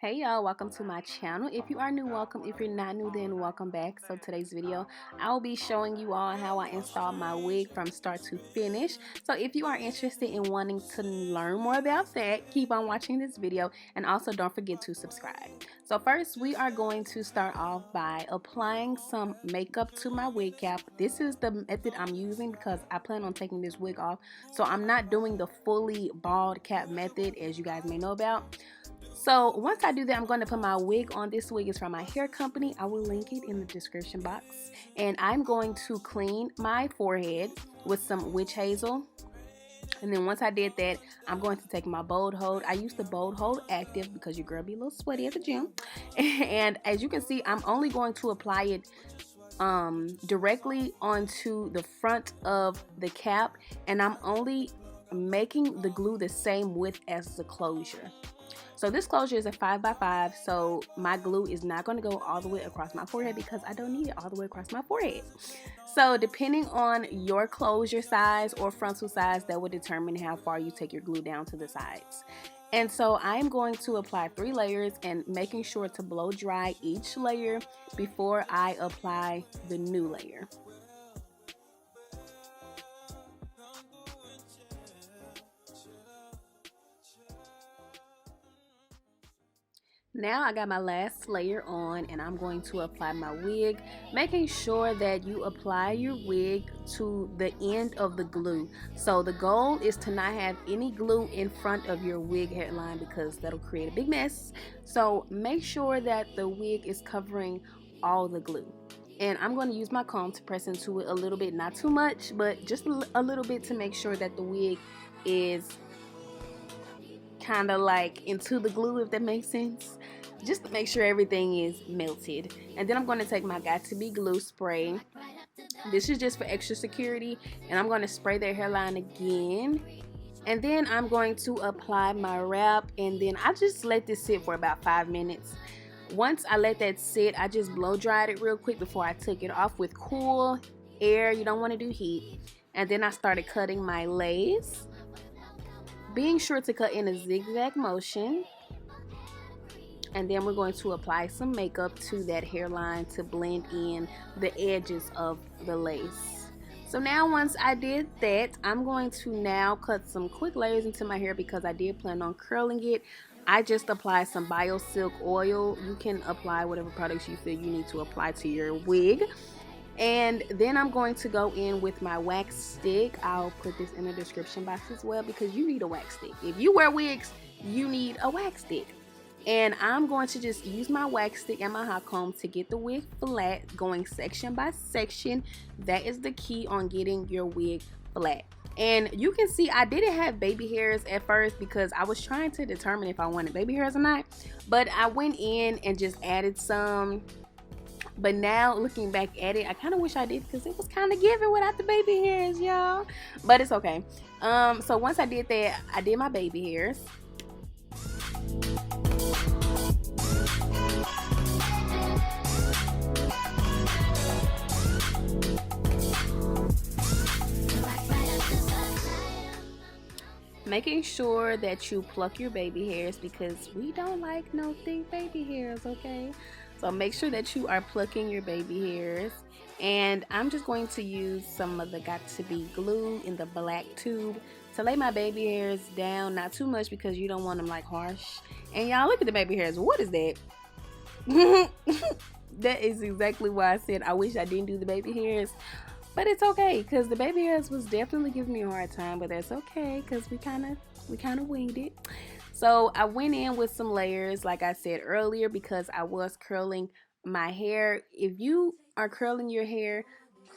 Hey y'all, welcome to my channel. If you are new, welcome. If you're not new, then welcome back. So today's video, I'll be showing you all how I install my wig from start to finish. So if you are interested in wanting to learn more about that, keep on watching this video, and also don't forget to subscribe. So first, we are going to start off by applying some makeup to my wig cap. This is the method I'm using because I plan on taking this wig off. So I'm not doing the fully bald cap method, as you guys may know about. So once I do that, I'm going to put my wig on. This wig is from my hair company. I will link it in the description box. And I'm going to clean my forehead with some witch hazel. And then once I did that, I'm going to take my Bold Hold. I use the Bold Hold Active because your girl be a little sweaty at the gym. And as you can see, I'm only going to apply it directly onto the front of the cap. And I'm only making the glue the same width as the closure. So this closure is a 5x5, so my glue is not going to go all the way across my forehead because I don't need it all the way across my forehead. So depending on your closure size or frontal size, that will determine how far you take your glue down to the sides. And so I'm going to apply 3 layers and making sure to blow dry each layer before I apply the new layer. Now I got my last layer on and I'm going to apply my wig, making sure that you apply your wig to the end of the glue. So the goal is to not have any glue in front of your wig hairline because that'll create a big mess. So make sure that the wig is covering all the glue. And I'm going to use my comb to press into it a little bit, not too much, but just a little bit to make sure that the wig is kind of like into the glue, if that makes sense, just to make sure everything is melted. And then I'm going to take my Got to Be glue spray. This is just for extra security, and I'm going to spray their hairline again. And then I'm going to apply my wrap, and then I just let this sit for about 5 minutes. Once I let that sit, I just blow dried it real quick before I took it off with cool air. You don't want to do heat. And then I started cutting my lace, being sure to cut in a zigzag motion. And then we're going to apply some makeup to that hairline to blend in the edges of the lace. So now once I did that, I'm going to now cut some quick layers into my hair because I did plan on curling it. I just applied some Bio Silk oil. You can apply whatever products you feel you need to apply to your wig. And then I'm going to go in with my wax stick. I'll put this in the description box as well because you need a wax stick. If you wear wigs, you need a wax stick. And I'm going to just use my wax stick and my hot comb to get the wig flat, going section by section. That is the key on getting your wig flat. And you can see I didn't have baby hairs at first because I was trying to determine if I wanted baby hairs or not. But I went in and just added some. But now looking back at it, I kind of wish I did because it was kind of giving without the baby hairs, y'all. But it's okay. So once I did that, I did my baby hairs. Making sure that you pluck your baby hairs because we don't like no thick baby hairs, okay? So make sure that you are plucking your baby hairs. And I'm just going to use some of the Got to Be glue in the black tube to lay my baby hairs down. Not too much because you don't want them like harsh. And y'all, look at the baby hairs. What is that? That is exactly why I said I wish I didn't do the baby hairs. But it's okay because the baby hairs was definitely giving me a hard time. But that's okay because we kind of winged it. So I went in with some layers, like I said earlier, because I was curling my hair. If you are curling your hair,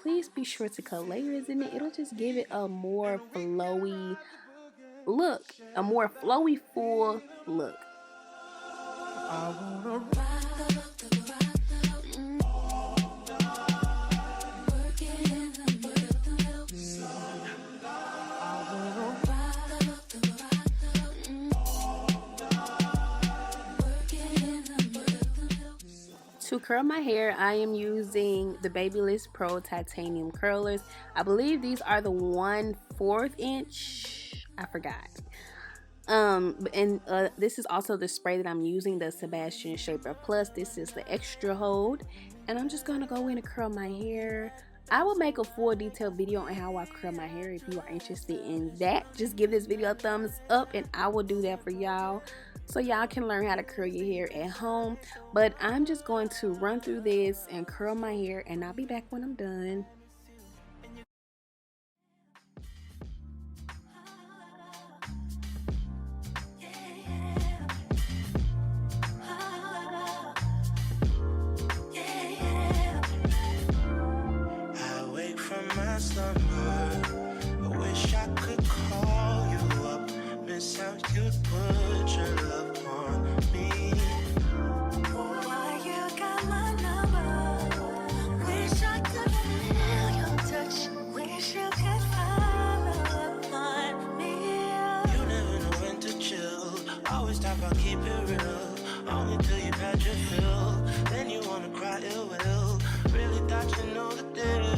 please be sure to cut layers in it. It'll just give it a more flowy look, a more flowy, full look. To curl my hair, I am using the Babyliss Pro Titanium Curlers. I believe these are the 1/4 inch. I forgot. This is also the spray that I'm using, the Sebastian Shaper Plus. This is the extra hold, and I'm just gonna go in and curl my hair. I will make a full detailed video on how I curl my hair. If you are interested in that, just give this video a thumbs up and I will do that for y'all, so y'all can learn how to curl your hair at home. But I'm just going to run through this and curl my hair, and I'll be back when I'm done. I wish I could call you up, miss how you put your love on me. Why you got my number? Wish I could feel your touch. Wish you could follow up on me. You never know when to chill. Always talk about keep it real. Only till you've had your fill. Then you wanna cry ill will. Really thought you know the deal.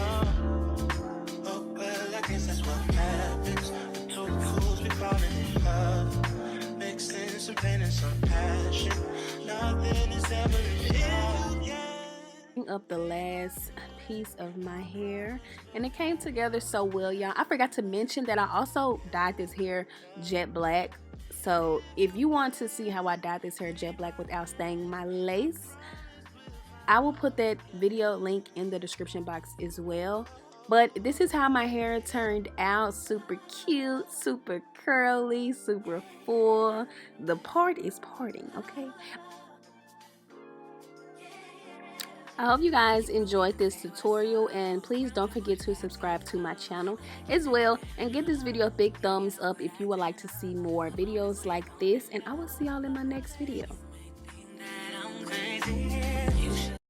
Oh, well, I guess that's what happens. The two fools be falling in love, mixing some pain and some passion. Nothing is ever enough. Up the last piece of my hair, and it came together so well, y'all. I forgot to mention that I also dyed this hair jet black. So if you want to see how I dyed this hair jet black without staining my lace, I will put that video link in the description box as well. But this is how my hair turned out. Super cute, super curly, super full. The part is parting, okay? I hope you guys enjoyed this tutorial, and please don't forget to subscribe to my channel as well, and give this video a big thumbs up if you would like to see more videos like this, and I will see y'all in my next video.